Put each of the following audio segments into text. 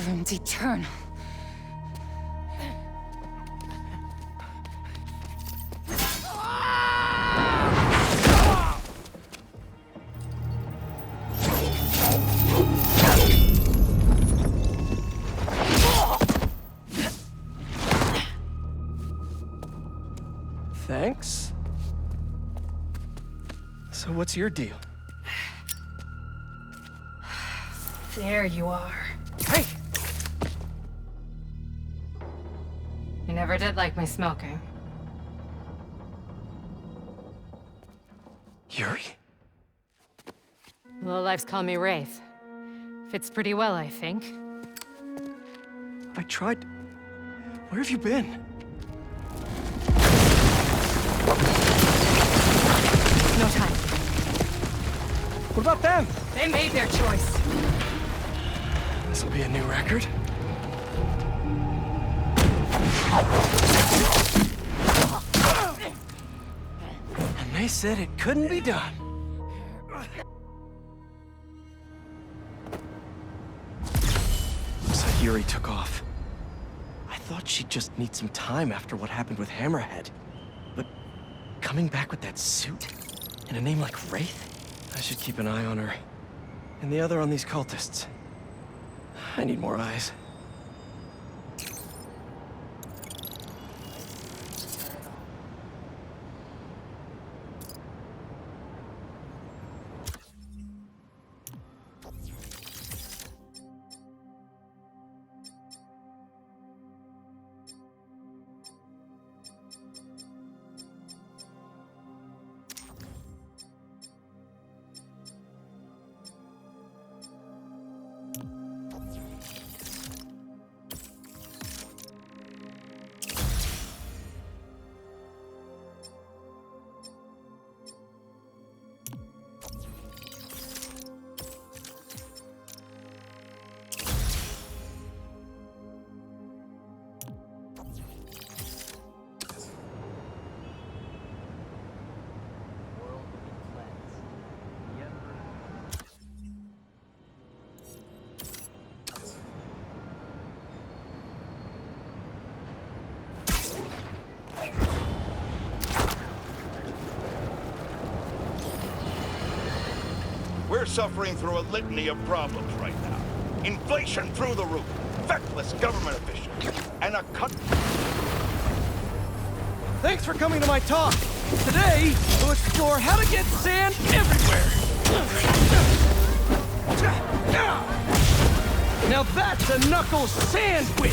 Rune's eternal. Thanks. So what's your deal? There you are. Hey! You never did like my smoking. Yuri? Lowlifes call me Wraith. Fits pretty well, I think. I tried... Where have you been? No time. What about them? They made their choice. This'll be a new record. And they said it couldn't be done. Looks like Yuri took off. I thought she'd just need some time after what happened with Hammerhead. But coming back with that suit? And a name like Wraith? I should keep an eye on her. And the other on these cultists. I need more eyes. We're suffering through a litany of problems right now. Inflation through the roof, feckless government officials, and a cut... Thanks for coming to my talk. Today, we'll explore how to get sand everywhere. Now that's a knuckle sandwich.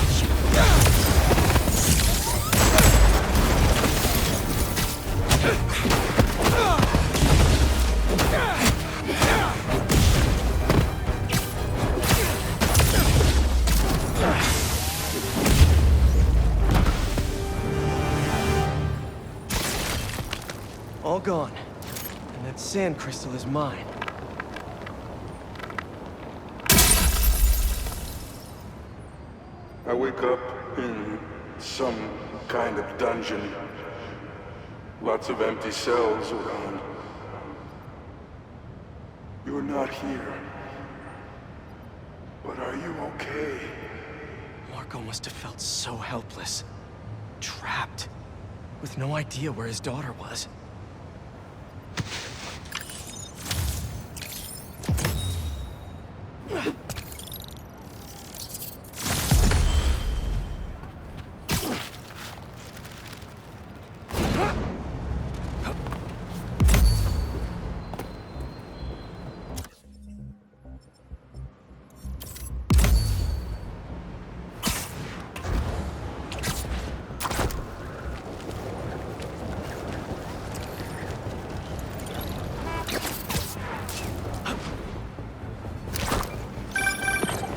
All gone. And that sand crystal is mine. I wake up in some kind of dungeon. Lots of empty cells around. You're not here. But are you okay? Marco must have felt so helpless. Trapped. With no idea where his daughter was.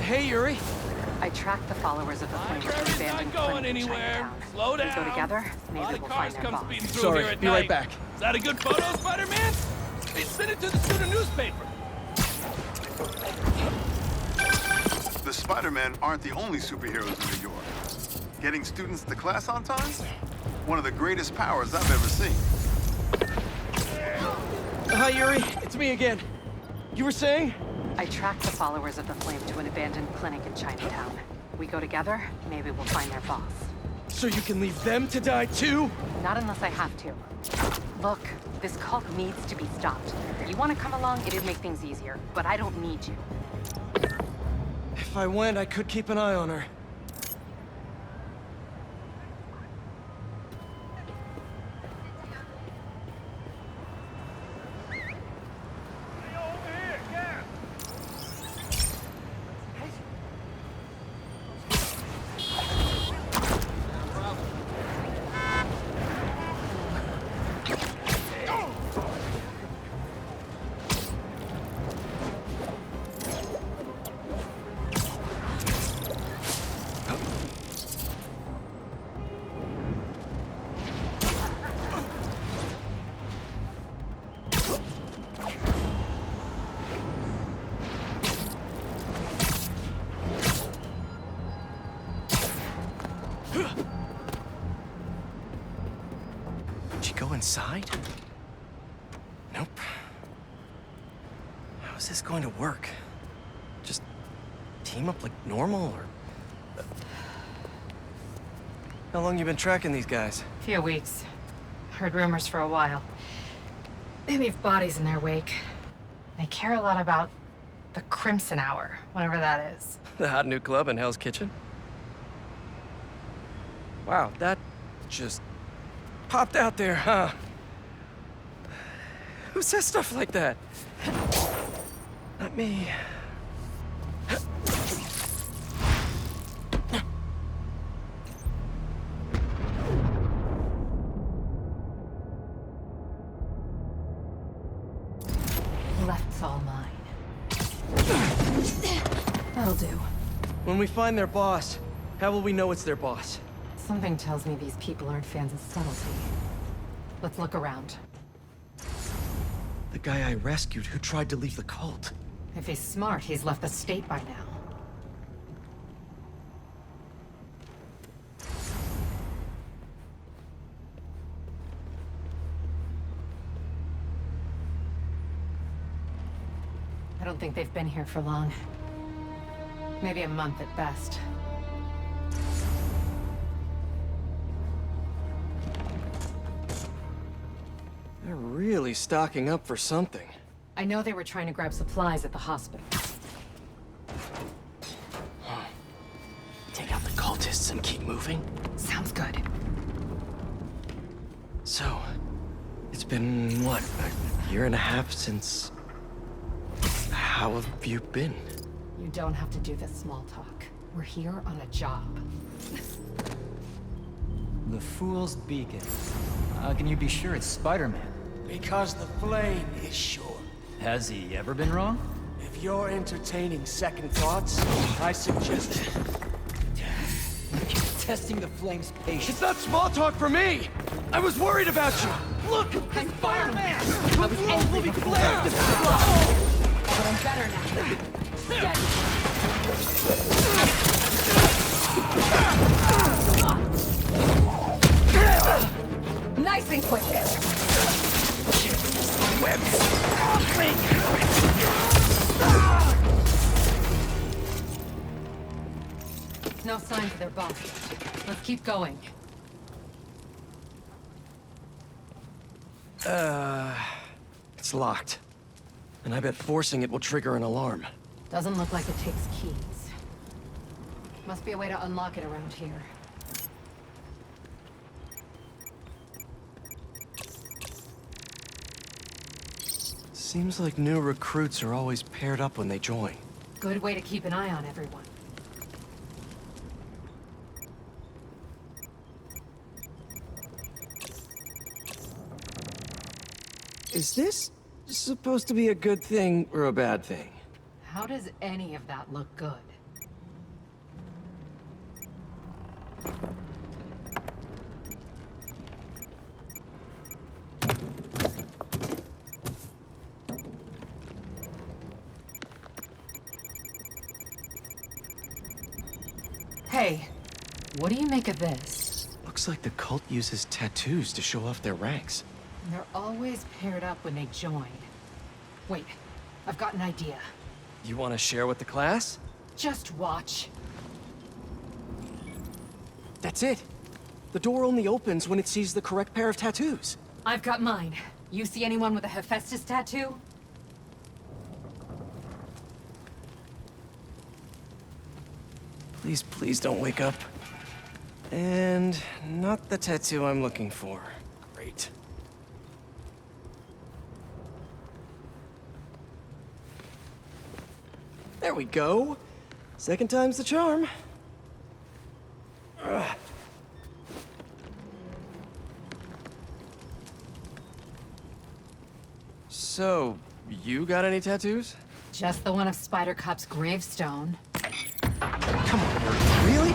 Hey, Yuri. I tracked the followers of the Flame to the abandoned Not going clinic in anywhere. Chinatown. Slow down. We go together, A maybe lot we'll of find cars their come boss. speeding through Sorry, here at be night. right back. Is that a good photo, Spider-Man? Hey, send it to the student newspaper. The Spider-Men aren't the only superheroes in New York. Getting students to class on time? One of the greatest powers I've ever seen. Hi, Yuri. It's me again. You were saying? I tracked the followers of the Flame to an abandoned clinic in Chinatown. We go together, maybe we'll find their boss. So you can leave them to die too? Not unless I have to. Look, this cult needs to be stopped. You want to come along, it'd make things easier, but I don't need you. If I went, I could keep an eye on her. Inside? Nope. How is this going to work? Just team up like normal, or... How long you been tracking these guys? Few weeks. Heard rumors for a while. They leave bodies in their wake. They care a lot about the Crimson Hour, whatever that is. The hot new club in Hell's Kitchen? Wow, that just popped out there, huh? Who says stuff like that? Not me. Left's all mine. That'll do. When we find their boss, how will we know it's their boss? Something tells me these people aren't fans of subtlety. Let's look around. The guy I rescued who tried to leave the cult. If he's smart, he's left the state by now. I don't think they've been here for long. Maybe a month at best. They're really stocking up for something. I know they were trying to grab supplies at the hospital. Take out the cultists and keep moving? Sounds good. So, it's been, what, a year and a half since... How have you been? You don't have to do this small talk. We're here on a job. The Fool's Beacon. How can you be sure it's Spider-Man? Because the Flame is sure. Has he ever been wrong? If you're entertaining second thoughts, I suggest Testing the Flame's patience. It's not small talk for me! I was worried about you! Look! I'm Spider-Man! I was angry before. But I'm better now. Nice and quick. No signs of their boss yet. Let's keep going. It's locked. And I bet forcing it will trigger an alarm. Doesn't look like it takes keys. Must be a way to unlock it around here. Seems like new recruits are always paired up when they join. Good way to keep an eye on everyone. Is this supposed to be a good thing or a bad thing? How does any of that look good? Hey, what do you make of this? Looks like the cult uses tattoos to show off their ranks. They're always paired up when they join. Wait, I've got an idea. You want to share with the class? Just watch. That's it. The door only opens when it sees the correct pair of tattoos. I've got mine. You see anyone with a Hephaestus tattoo? Please, please don't wake up. And not the tattoo I'm looking for. Great. There we go. Second time's the charm. Ugh. So, you got any tattoos? Just the one of Spider Cop's gravestone. Come on, Yuri. Really?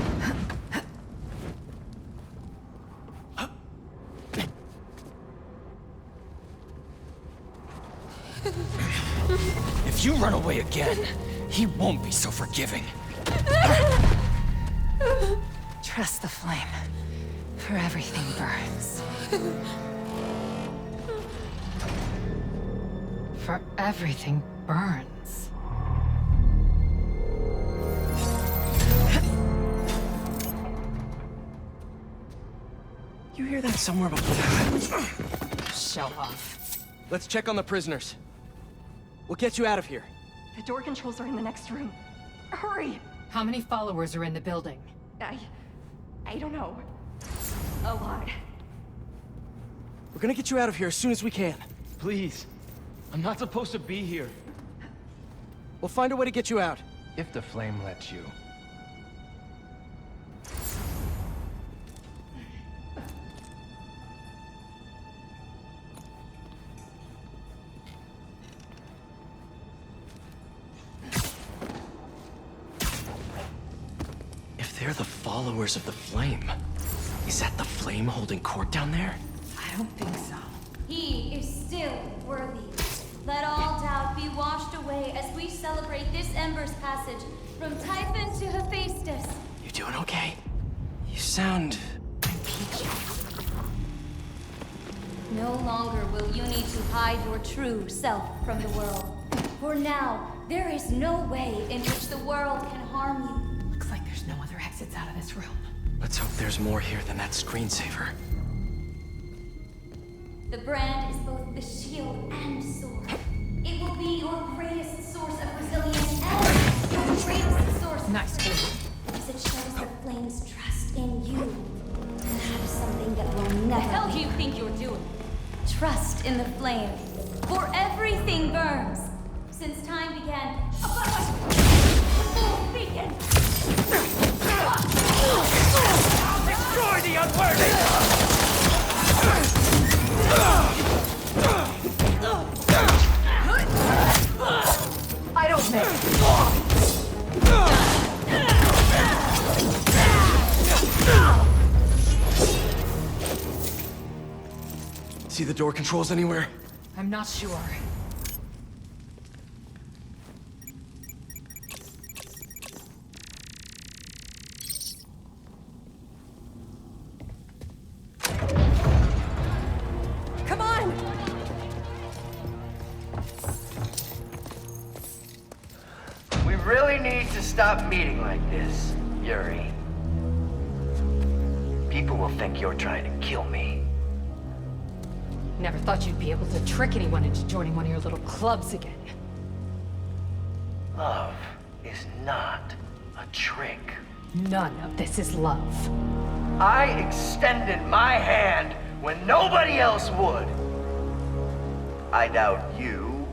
If you run away again, he won't be so forgiving. Trust the flame, for everything burns. For everything burns. You hear that somewhere before? Show off. Let's check on the prisoners. We'll get you out of here. The door controls are in the next room. Hurry! How many followers are in the building? I don't know. A lot. We're gonna get you out of here as soon as we can. Please. I'm not supposed to be here. We'll find a way to get you out. If the flame lets you. If they're the followers of the flame, is that the flame holding court down there? I don't think so. He is still worthy. Let all doubt be washed away as we celebrate this Ember's passage from Typhon to Hephaestus. You doing okay? You sound... No longer will you need to hide your true self from the world. For now, there is no way in which the world can harm you. Looks like there's no other exits out of this room. Let's hope there's more here than that screensaver. The brand is both the shield and sword. It will be your greatest source of resilience and your greatest source Nice. of strength. As it shows the flame's trust in you. And that is something that will never... The hell do you think you're doing? Trust in the flame. For everything burns. Since time began... Full beacon! Destroy the unworthy! I don't think. See the door controls anywhere? I'm not sure. Come on! We really need to stop meeting like this, Yuri. People will think you're trying to kill me. Never thought you'd be able to trick anyone into joining one of your little clubs again. Love is not a trick. None of this is love. I extended my hand when nobody else would. I doubt you,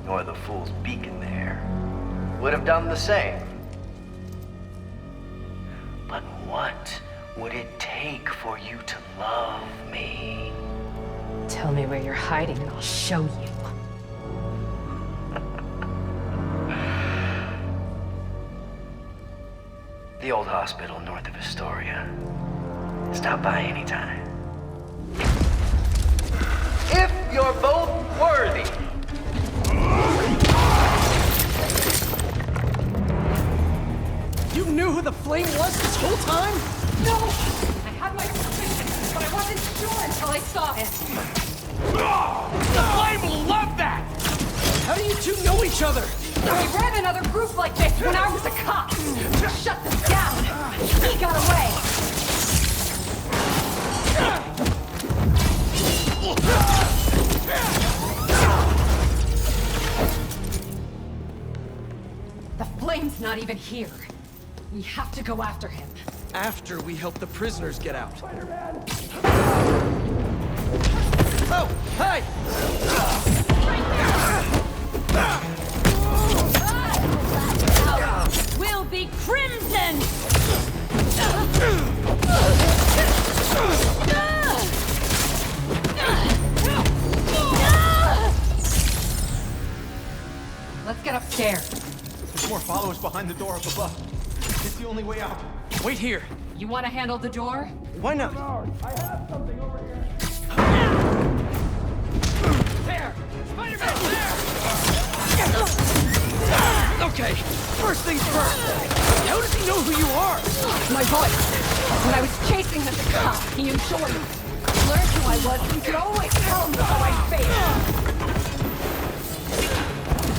nor the Fool's Beacon there, would have done the same. But what would it take for you to love me? Tell me where you're hiding and I'll show you. The old hospital north of Astoria. Stop by anytime. If you're both worthy. You knew who the flame was this whole time? No! I had my suspicions, but I wasn't sure until I saw it. The flame will love that! How do you two know each other? We ran another group like this when I was a cop. Shut them down. He got away. The flame's not even here. We have to go after him. After we help the prisoners get out. Oh, hey! Will be crimson! Let's get upstairs. There's more followers behind the door up above. It's the only way out. Wait here. You want to handle the door? Why not? There! Spider-Man, there! Okay, first things first. How does he know who you are? My voice. When I was chasing him to cop, he enjoyed it. Learned who I was, and he could always tell him how I failed.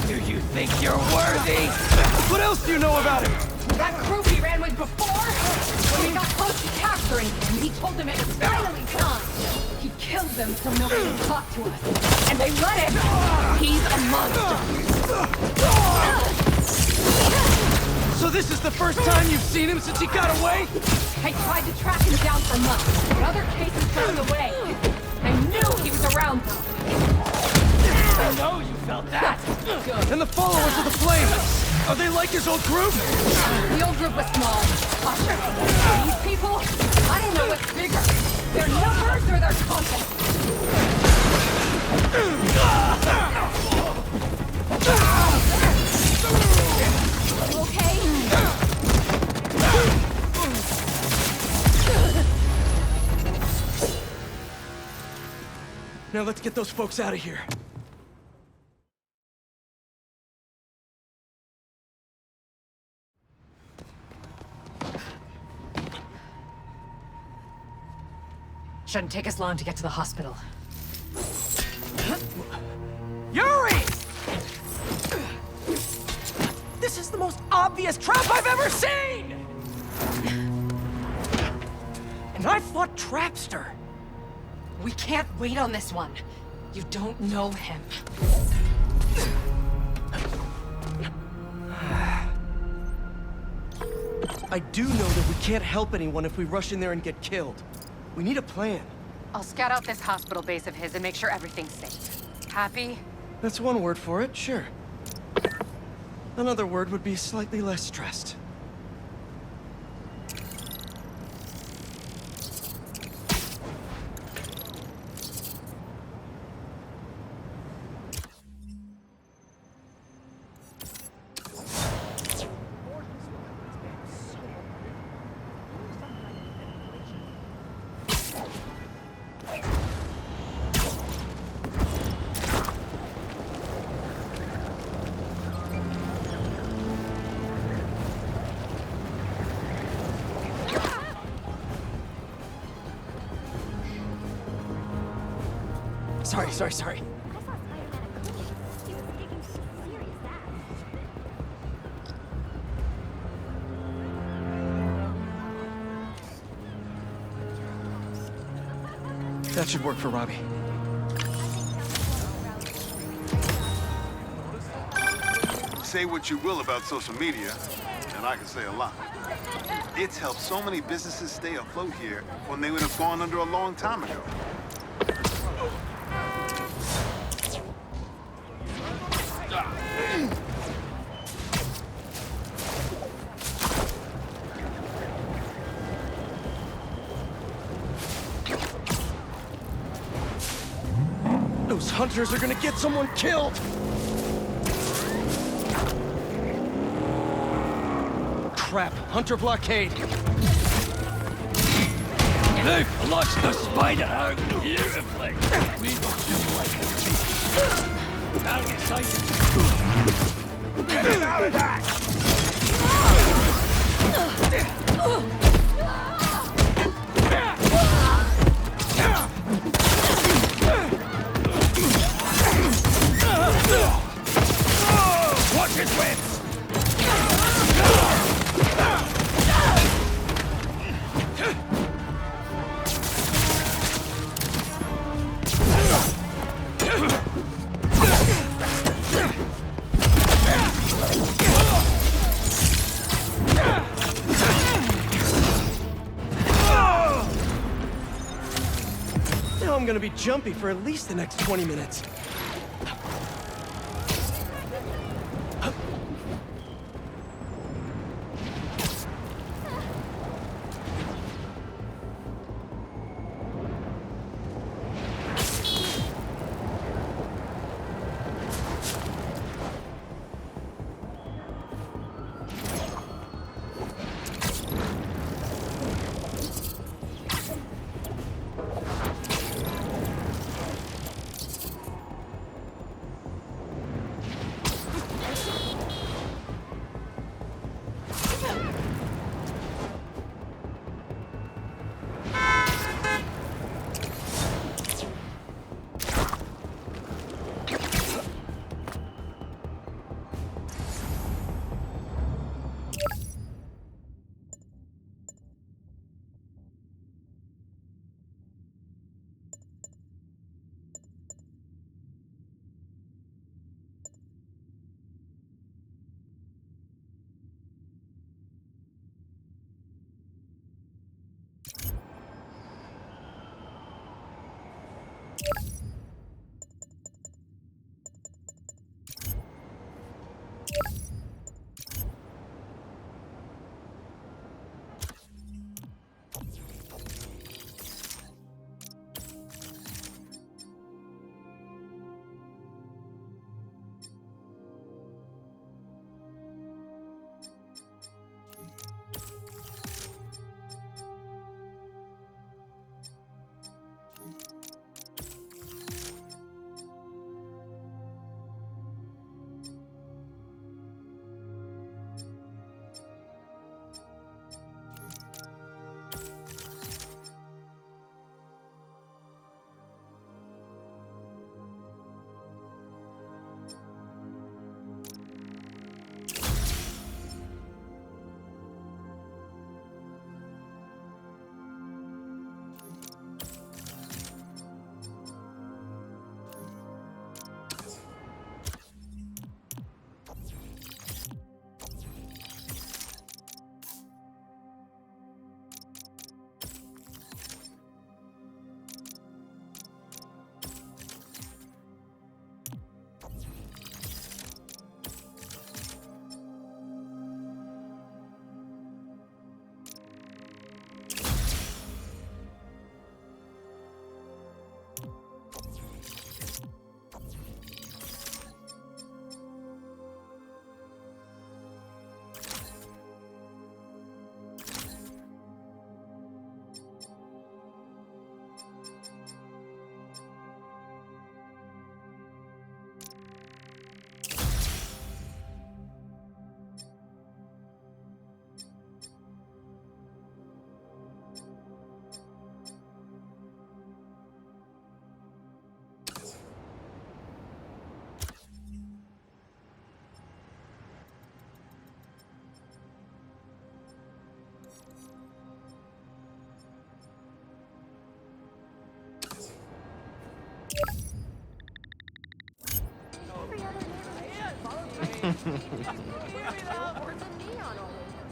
Do you think you're worthy? What else do you know about him? That group he ran with before? When we got close to capturing him, he told them it was finally time. He killed them so nobody would talk to us. And they let him. He's a monster. So this is the first time you've seen him since he got away? I tried to track him down for months, but other cases got in the way. I knew he was around though. I know you felt that. Good. And the followers of the Flame, are they like his old group? The old group was small. Usher. These people, I don't know what's bigger. Their numbers or their content. You okay? Now let's get those folks out of here. Shouldn't take us long to get to the hospital. Yuri! This is the most obvious trap I've ever seen! And I fought Trapster. We can't wait on this one. You don't know him. I do know that we can't help anyone if we rush in there and get killed. We need a plan. I'll scout out this hospital base of his and make sure everything's safe. Happy? That's one word for it, sure. Another word would be slightly less stressed. Sorry. That should work for Robbie. Say what you will about social media, and I can say a lot. It's helped so many businesses stay afloat here when they would have gone under a long time ago. Those hunters are gonna get someone killed! Crap, hunter blockade! They've lost the spider out beautifully. We don't do like a beast. Now get sighted. Get out of that! Watch it, know I'm gonna be jumpy for at least the next 20 minutes.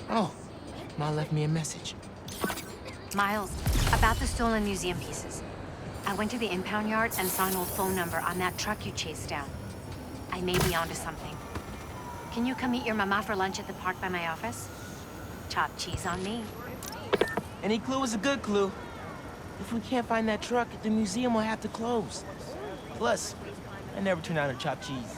Oh, Ma left me a message. Miles, about the stolen museum pieces. I went to the impound yard and saw an old phone number on that truck you chased down. I may be onto something. Can you come meet your mama for lunch at the park by my office? Chopped cheese on me. Any clue is a good clue. If we can't find that truck, the museum will have to close. Plus, I never turn out a chopped cheese.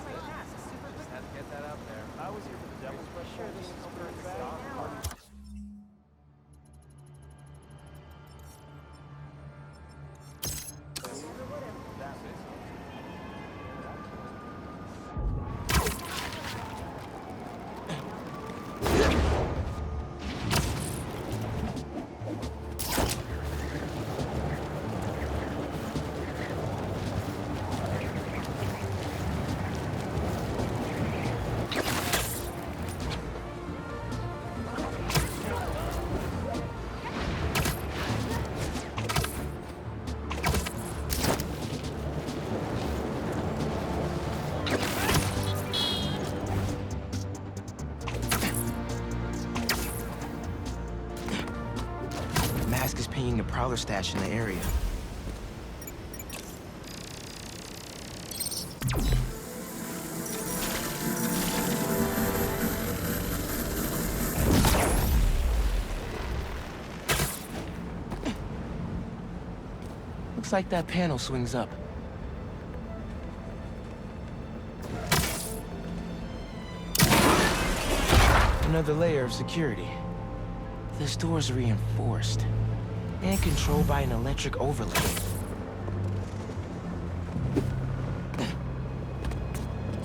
Mask is paying the Prowler stash in the area. Looks like that panel swings up. Another layer of security. This door's reinforced and controlled by an electric overlay.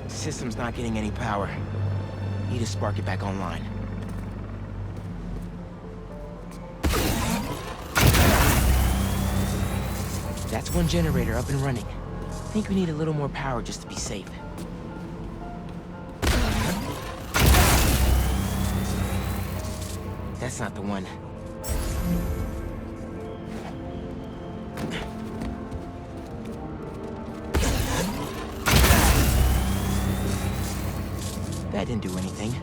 System's not getting any power. Need to spark it back online. That's one generator up and running. Think we need a little more power just to be safe. That's not the one. That didn't do anything.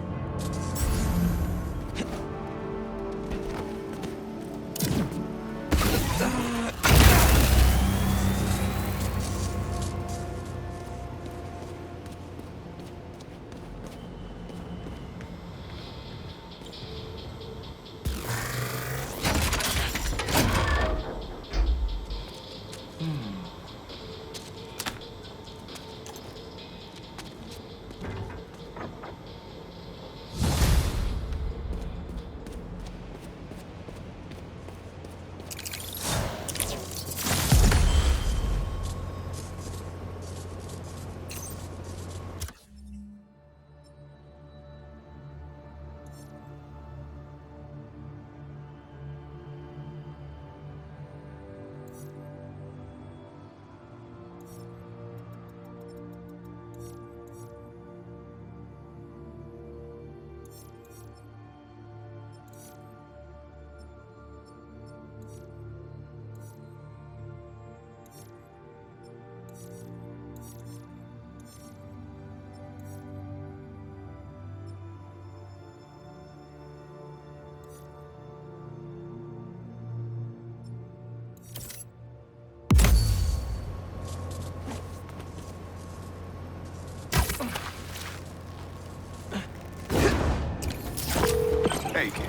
Hey, kid.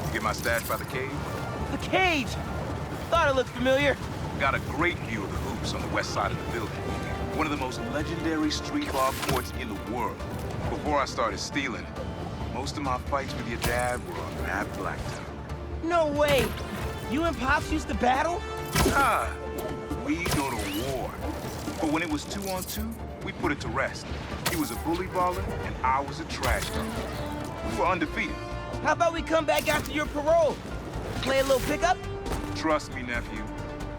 You get my stash by the cave? The cage! Thought it looked familiar. Got a great view of the hoops on the west side of the building. One of the most legendary street bar courts in the world. Before I started stealing, most of my fights with your dad were on that blacktop. No way! You and Pops used to battle? Ah, we go to war. But when it was 2-on-2, we put it to rest. He was a bully baller, and I was a trash talker. We were undefeated. How about we come back after your parole? Play a little pickup? Trust me, nephew.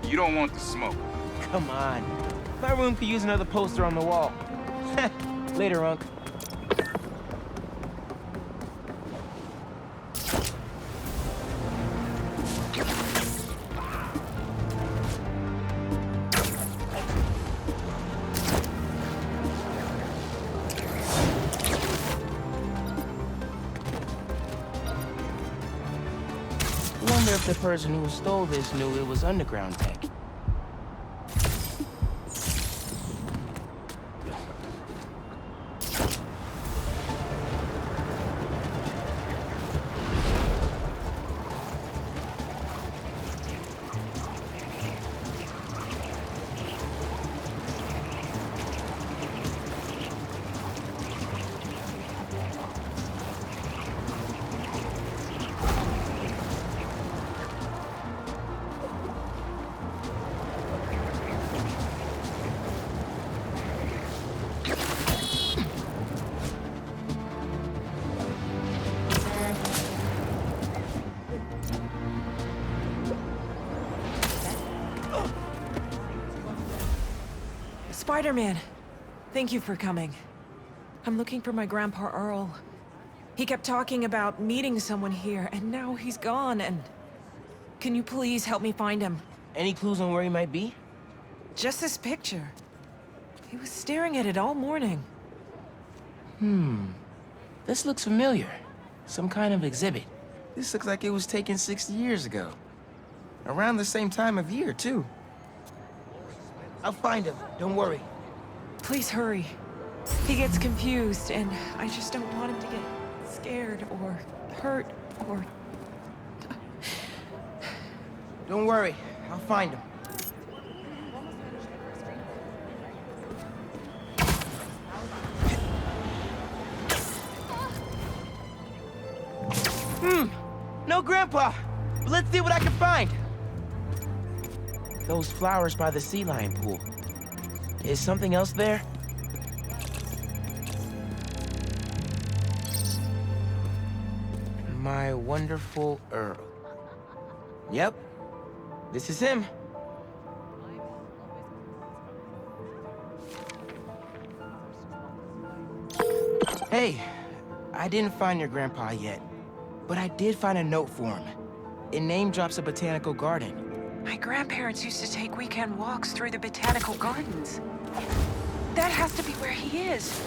You don't want the smoke. Come on. My room could use another poster on the wall. Later, Unc. Wonder if the person who stole this knew it was underground tech. Spider-Man, thank you for coming. I'm looking for my Grandpa Earl. He kept talking about meeting someone here, and now he's gone, and... Can you please help me find him? Any clues on where he might be? Just this picture. He was staring at it all morning. This looks familiar. Some kind of exhibit. This looks like it was taken 60 years ago. Around the same time of year, too. I'll find him, don't worry. Please hurry. He gets confused, and I just don't want him to get scared or hurt or... Don't worry, I'll find him. No Grandpa! But let's see what I can find. Those flowers by the sea lion pool. Is something else there? My wonderful Earl. Yep, this is him. Hey, I didn't find your grandpa yet, but I did find a note for him. It name drops a botanical garden. My grandparents used to take weekend walks through the botanical gardens. That has to be where he is.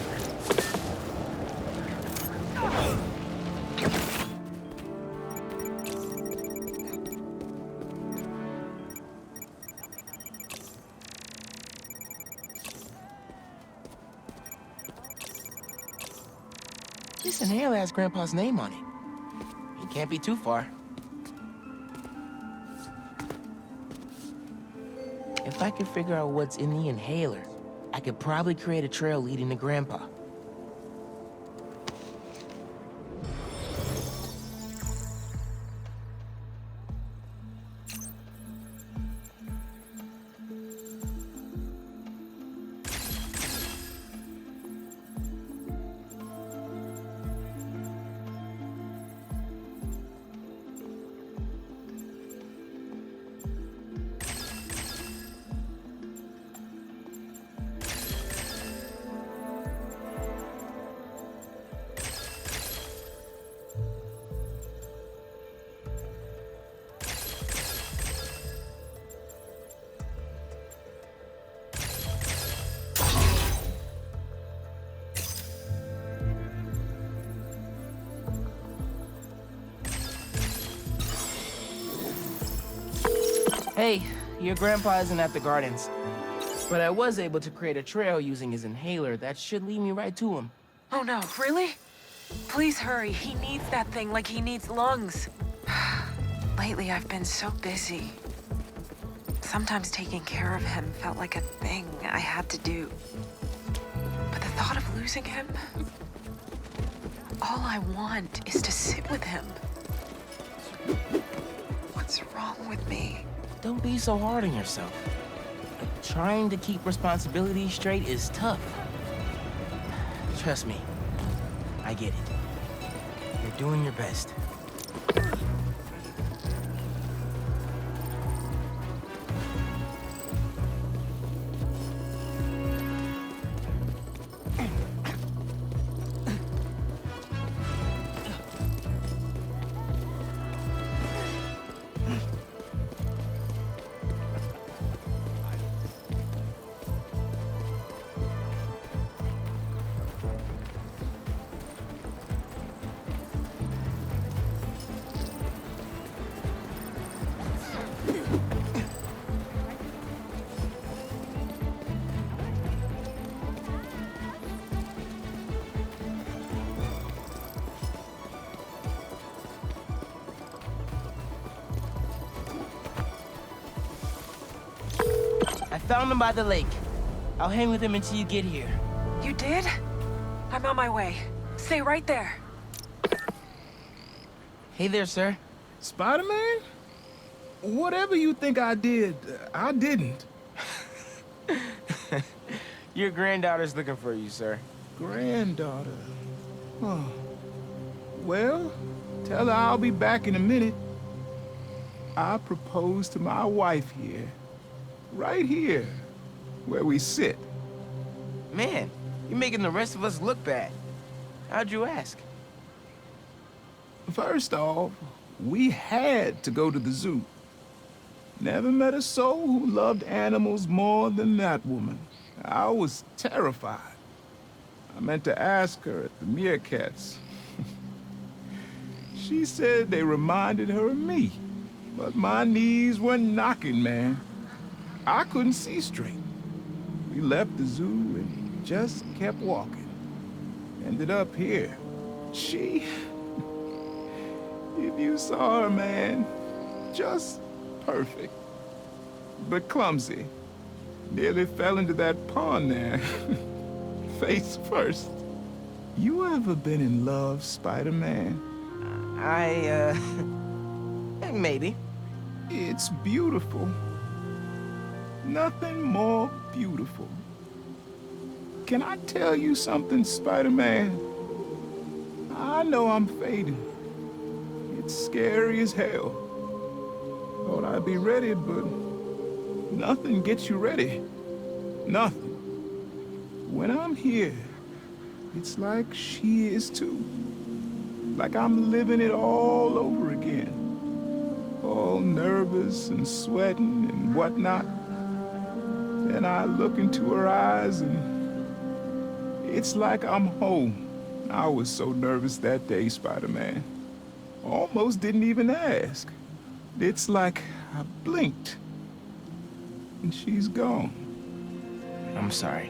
This inhaler has Grandpa's name on it. He can't be too far. If I could figure out what's in the inhaler, I could probably create a trail leading to Grandpa. Hey, your grandpa isn't at the gardens, but I was able to create a trail using his inhaler that should lead me right to him. Oh no, really? Please hurry. He needs that thing like he needs lungs. Lately, I've been so busy. Sometimes taking care of him felt like a thing I had to do. But the thought of losing him... All I want is to sit with him. What's wrong with me? Don't be so hard on yourself. Trying to keep responsibilities straight is tough. Trust me, I get it. You're doing your best. I found him by the lake. I'll hang with him until you get here. You did? I'm on my way. Stay right there. Hey there, sir. Spider-Man? Whatever you think I did, I didn't. Your granddaughter's looking for you, sir. Granddaughter? Oh. Well, tell her I'll be back in a minute. I proposed to my wife here. Right here, where we sit. Man, you're making the rest of us look bad. How'd you ask? First off, we had to go to the zoo. Never met a soul who loved animals more than that woman. I was terrified. I meant to ask her at the meerkats. She said they reminded her of me, but my knees were knocking, man. I couldn't see straight. We left the zoo and just kept walking. Ended up here. She... If you saw her, man, just perfect. But clumsy. Nearly fell into that pond there. Face first. You ever been in love, Spider-Man? Maybe. It's beautiful. Nothing more beautiful. Can I tell you something, Spider-Man? I know I'm fading. It's scary as hell. Thought I'd be ready, but nothing gets you ready. Nothing. When I'm here, it's like she is too. Like I'm living it all over again. All nervous and sweating and whatnot. Then I look into her eyes and it's like I'm home. I was so nervous that day, Spider-Man. Almost didn't even ask. It's like I blinked and she's gone. I'm sorry.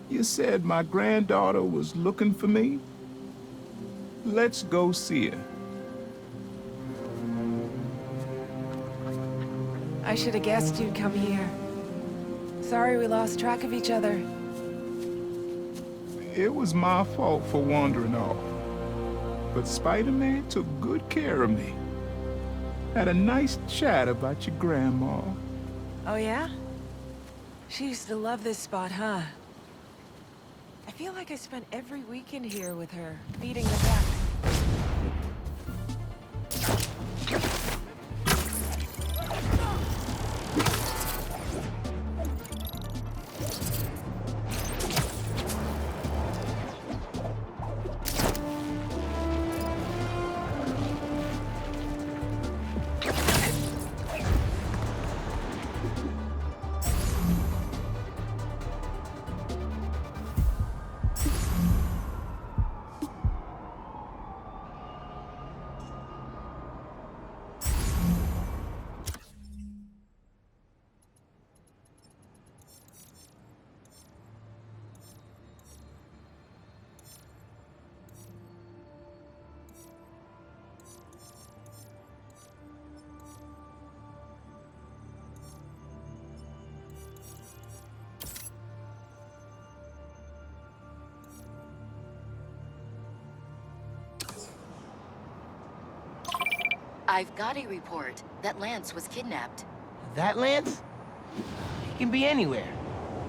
You said my granddaughter was looking for me? Let's go see her. I should have guessed you'd come here. Sorry we lost track of each other. It was my fault for wandering off. But Spider-Man took good care of me. Had a nice chat about your grandma. Oh yeah? She used to love this spot, huh? I feel like I spent every weekend here with her, feeding the duck. I've got a report that Lance was kidnapped. That Lance? He can be anywhere.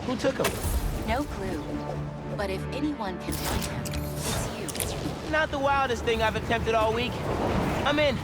Who took him? No clue. But if anyone can find him, it's you. Not the wildest thing I've attempted all week. I'm in.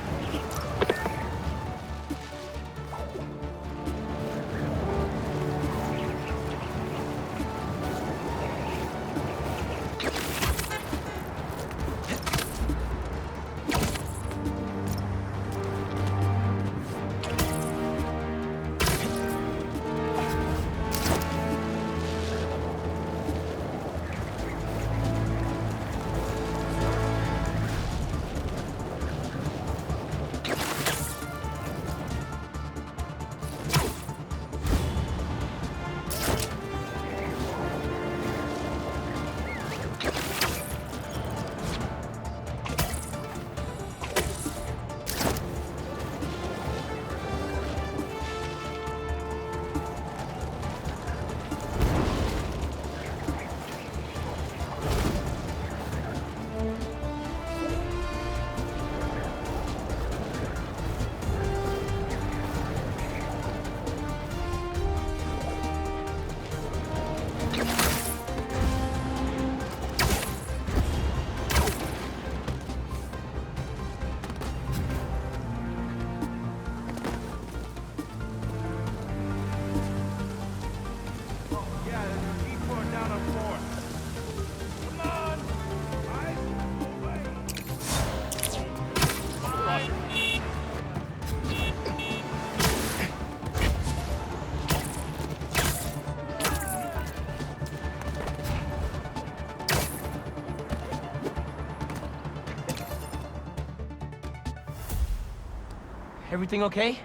Everything okay?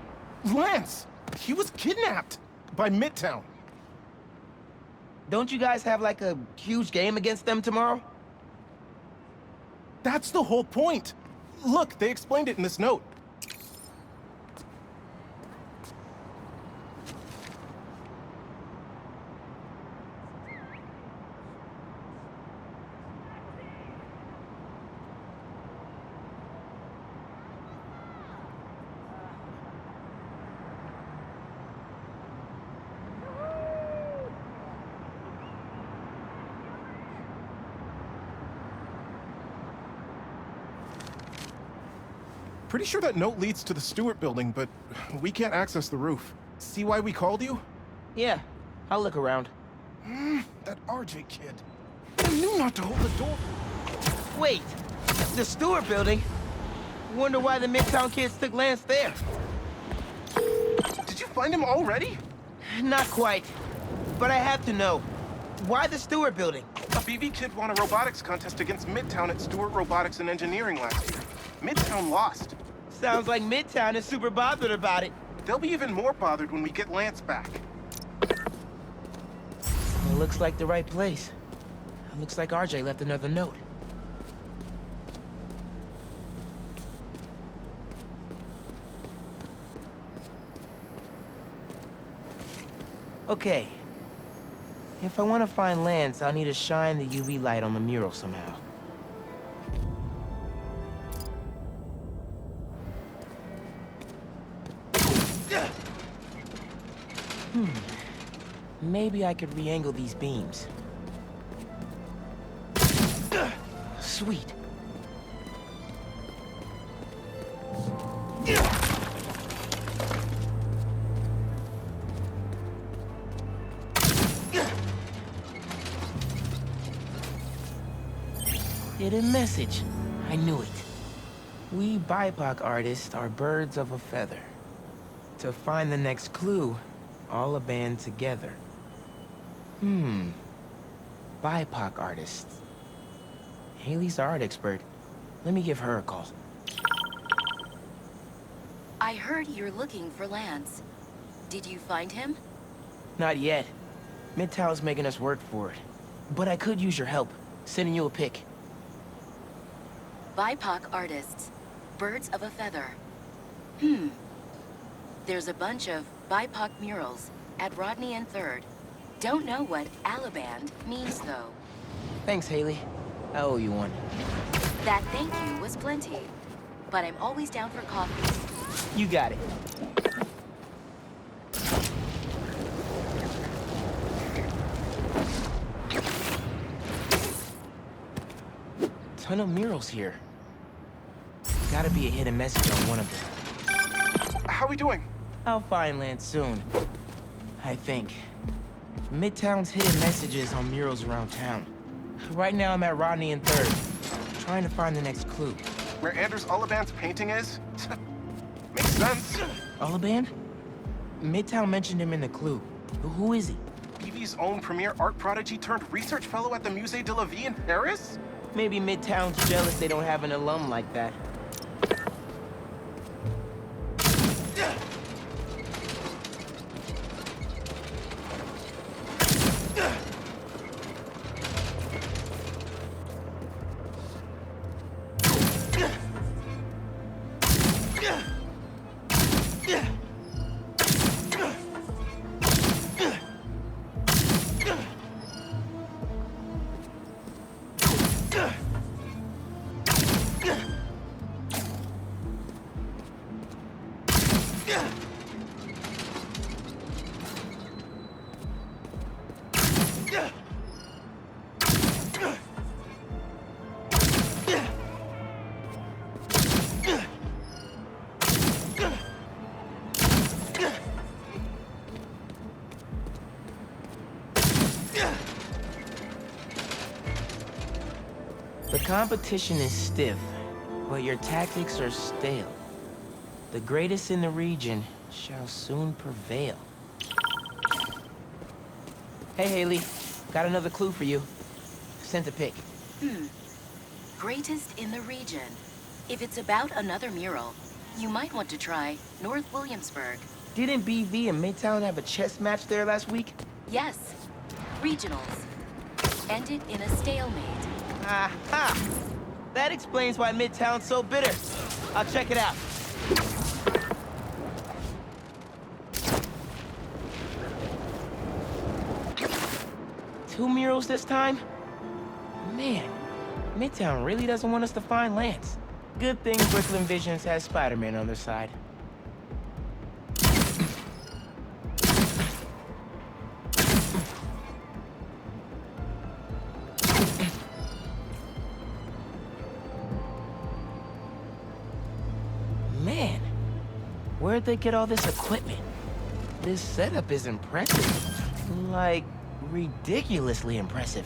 Lance! He was kidnapped by Midtown. Don't you guys have like a huge game against them tomorrow? That's the whole point. Look, they explained it in this note. Pretty sure that note leads to the Stewart building, but we can't access the roof. See why we called you? Yeah, I'll look around. That RJ kid. I knew not to hold the door. Wait, the Stewart building? Wonder why the Midtown kids took Lance there. Did you find him already? Not quite, but I have to know. Why the Stewart building? A BB kid won a robotics contest against Midtown at Stewart Robotics and Engineering last year. Midtown lost. Sounds like Midtown is super bothered about it. They'll be even more bothered when we get Lance back. It looks like the right place. It looks like RJ left another note. Okay. If I want to find Lance, I'll need to shine the UV light on the mural somehow. Maybe I could re-angle these beams. Sweet. Hidden message. I knew it. We BIPOC artists are birds of a feather. To find the next clue, all a band together. BIPOC artists. Haley's our art expert. Let me give her a call. I heard you're looking for Lance. Did you find him? Not yet. Midtown's making us work for it. But I could use your help. Sending you a pic. BIPOC artists. Birds of a feather. There's a bunch of BIPOC murals at Rodney and 3rd. Don't know what Alaband means, though. Thanks, Haley. I owe you one. That thank you was plenty. But I'm always down for coffee. You got it. Ton of murals here. Gotta be a hidden message on one of them. How we doing? I'll find Lance soon. I think. Midtown's hidden messages on murals around town. Right now I'm at Rodney and 3rd, trying to find the next clue. Where Anders Ullaband's painting is? Makes sense. Ullaband? Midtown mentioned him in the clue. Who is he? Evie's own premier art prodigy turned research fellow at the Musée de la Vie in Paris? Maybe Midtown's jealous they don't have an alum like that. The competition is stiff, but your tactics are stale. The greatest in the region shall soon prevail. Hey, Haley. Got another clue for you. Sent a pic. Greatest in the region. If it's about another mural, you might want to try North Williamsburg. Didn't BV and Midtown have a chess match there last week? Yes. Regionals. Ended in a stalemate. Aha! That explains why Midtown's so bitter. I'll check it out. Two murals this time? Man, Midtown really doesn't want us to find Lance. Good thing Brooklyn Visions has Spider-Man on their side. Man, where'd they get all this equipment? This setup is impressive. Like, ridiculously impressive.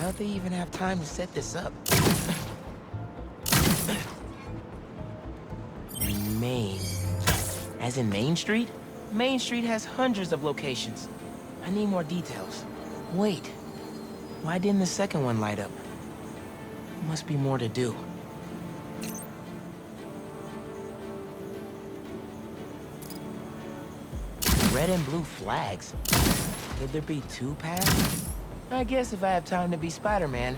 How'd they even have time to set this up? Main. As in Main Street? Main Street has hundreds of locations. I need more details. Wait. Why didn't the second one light up? Must be more to do. Red and blue flags. Could there be two paths? I guess if I have time to be Spider-Man,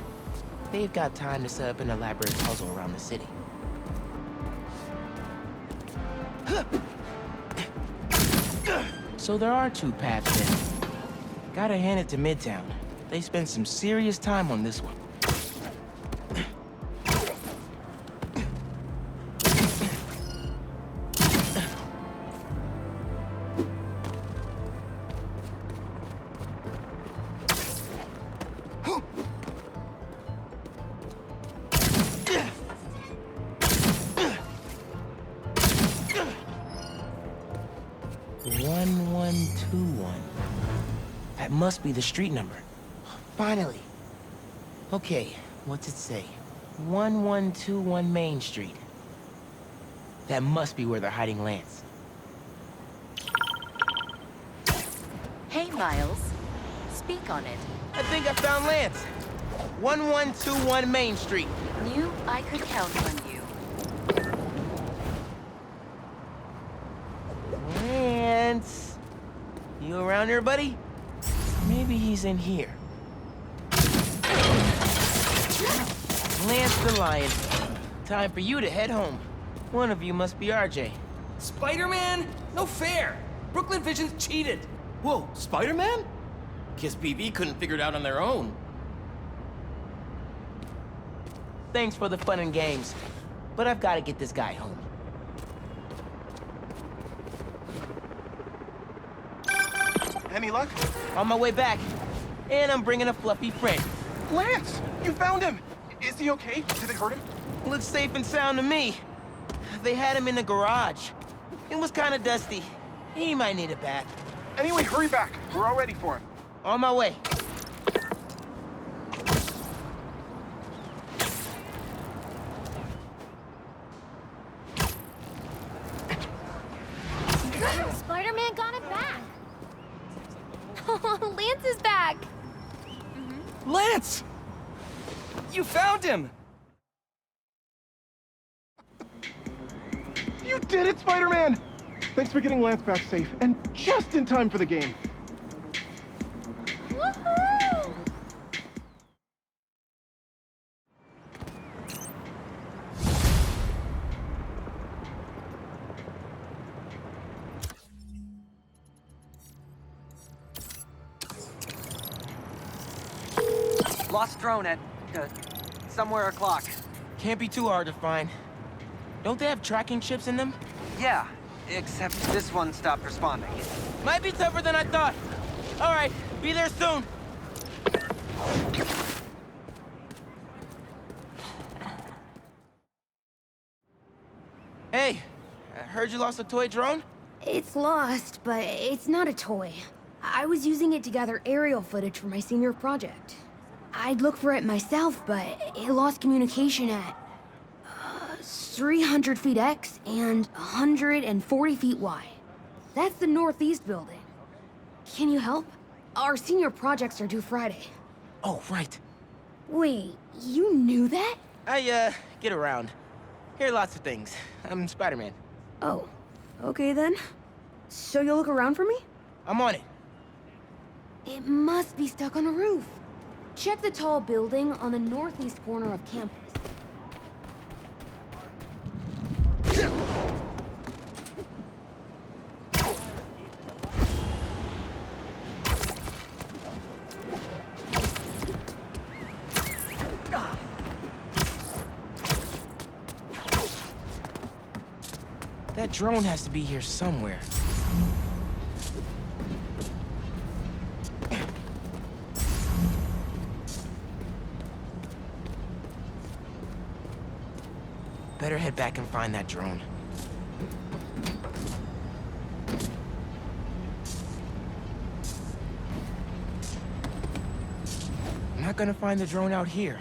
they've got time to set up an elaborate puzzle around the city. So there are two paths then. Gotta hand it to Midtown. They spent some serious time on this one. That must be the street number. Finally. Okay, what's it say? 1121 Main Street. That must be where they're hiding Lance. Hey, Miles. Speak on it. I think I found Lance. 1121 Main Street. Knew I could count on you. Lance. You around here, buddy? Maybe he's in here. Lance the Lion. Time for you to head home. One of you must be RJ. Spider-Man? No fair! Brooklyn Visions cheated! Whoa, Spider-Man? Guess BB couldn't figure it out on their own. Thanks for the fun and games, but I've got to get this guy home. Any luck? On my way back. And I'm bringing a fluffy friend. Lance! You found him! Is he okay? Did they hurt him? Looks safe and sound to me. They had him in the garage. It was kind of dusty. He might need a bath. Anyway, hurry back. We're all ready for him. On my way. Spider-Man got it back. Oh, Lance is back. Lance! You found him! You did it, Spider-Man! Thanks for getting Lance back safe, and just in time for the game. Woohoo! Lost drone at, somewhere o'clock. Can't be too hard to find. Don't they have tracking chips in them? Yeah, except this one stopped responding. Might be tougher than I thought. All right, be there soon. Hey, I heard you lost a toy drone? It's lost, but it's not a toy. I was using it to gather aerial footage for my senior project. I'd look for it myself, but it lost communication at 300 feet X and 140 feet Y. That's the northeast building. Can you help? Our senior projects are due Friday. Oh, right. Wait, you knew that? I, get around. Hear lots of things. I'm Spider-Man. Oh, okay then. So you'll look around for me? I'm on it. It must be stuck on a roof. Check the tall building on the northeast corner of campus. That drone has to be here somewhere. Better head back and find that drone. I'm not gonna find the drone out here.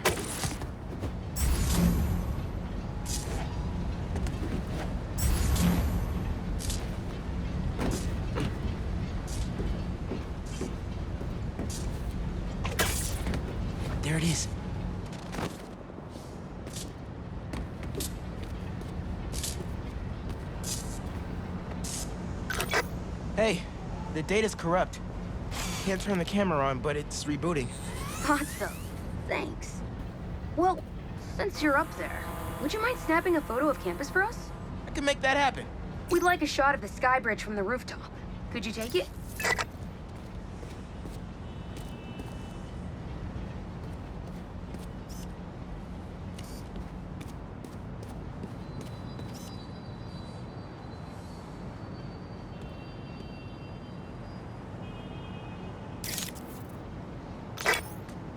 There it is. Hey, the data's corrupt. Can't turn the camera on, but it's rebooting. Awesome. Thanks. Well, since you're up there, would you mind snapping a photo of campus for us? I can make that happen. We'd like a shot of the sky bridge from the rooftop. Could you take it?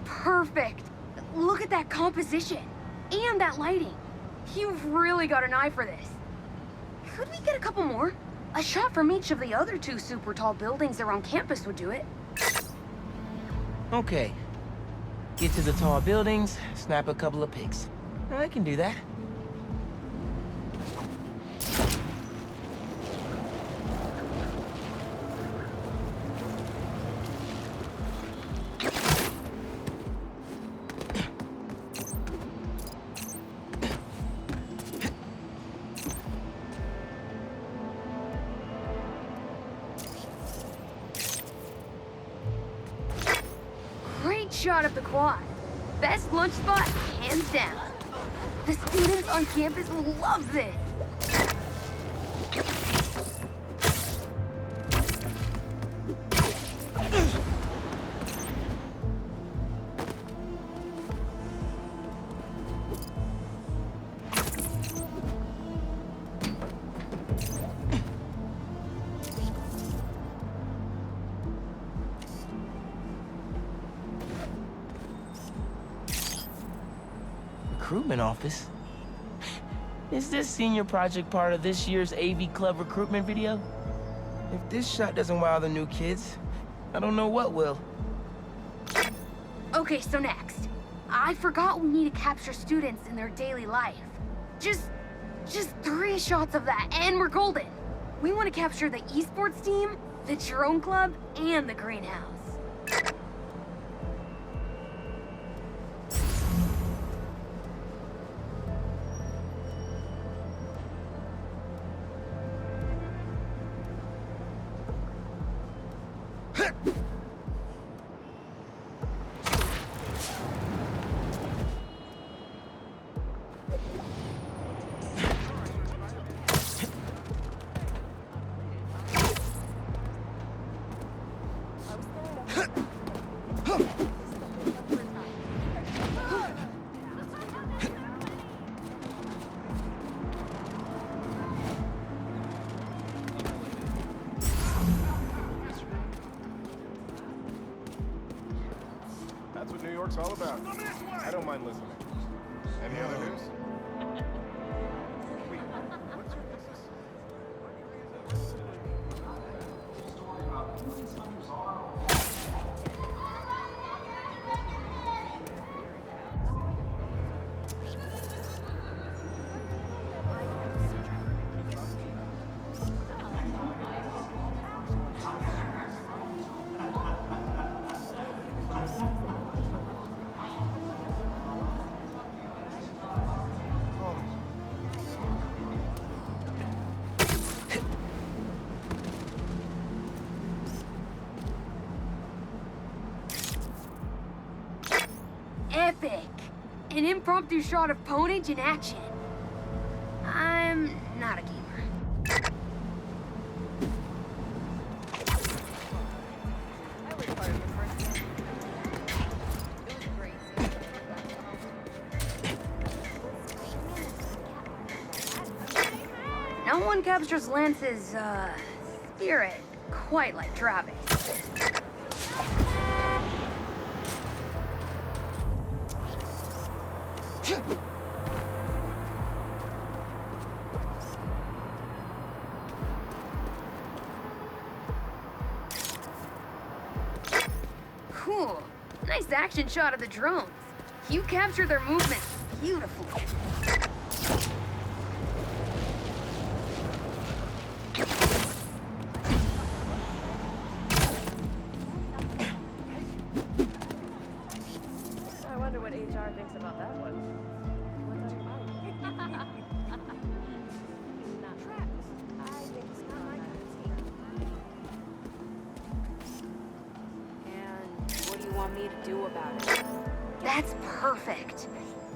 Perfect! Look at that composition! And that lighting! You've really got an eye for this. Could we get a couple more? A shot from each of the other 2 super tall buildings around campus would do it. Okay. Get to the tall buildings, snap a couple of pics. I can do that. Great shot of the quad. Best lunch spot, hands down. The students on campus will love this. Recruitment office? Is this senior project part of this year's AV Club recruitment video? If this shot doesn't wow the new kids, I don't know what will. Okay, so next. I forgot we need to capture students in their daily life. Just 3 shots of that and we're golden. We want to capture the esports team, the drone club, and the greenhouse. That's what New York's all about. I don't mind listening. Any other news? Wait, what's your business? epic. An impromptu shot of Ponage in action. I'm not a gamer. No one captures Lance's, spirit quite like Travis. Cool. Nice action shot of the drones. You captured their movements beautifully. I wonder what HR thinks about that one. What's on your mind? Not trapped. I think it's not my cup of tea. And what do you want me to do about it? That's perfect.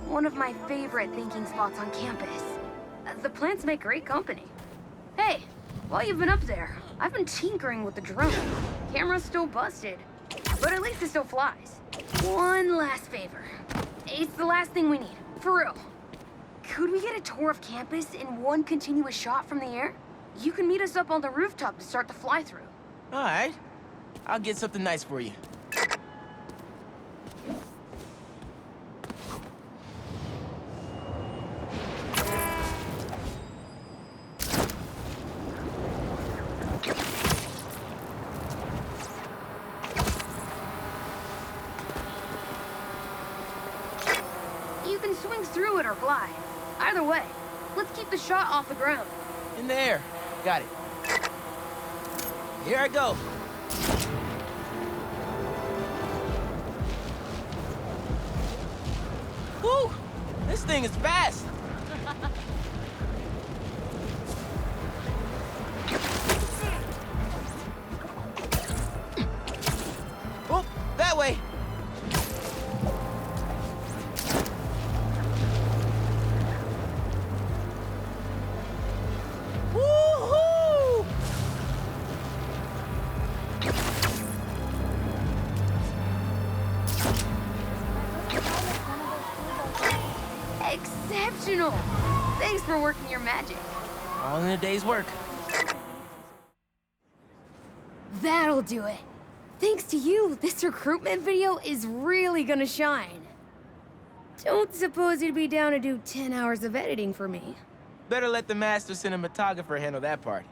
One of my favorite thinking spots on campus. The plants make great company. Hey, while you've been up there, I've been tinkering with the drone. Camera's still busted, but at least it still flies. One last favor. It's the last thing we need, for real. Could we get a tour of campus in one continuous shot from the air? You can meet us up on the rooftop to start the fly-through. All right. I'll get something nice for you. You can swing through it or fly. Either way, let's keep the shot off the ground. In the air. Got it. Here I go. Woo! This thing is fast. Oh, that way. Woo-hoo! Exceptional! Thanks for working your magic. All in a day's work. That'll do it. Thanks to you, this recruitment video is really gonna shine. Don't suppose you'd be down to do 10 hours of editing for me. Better let the master cinematographer handle that part.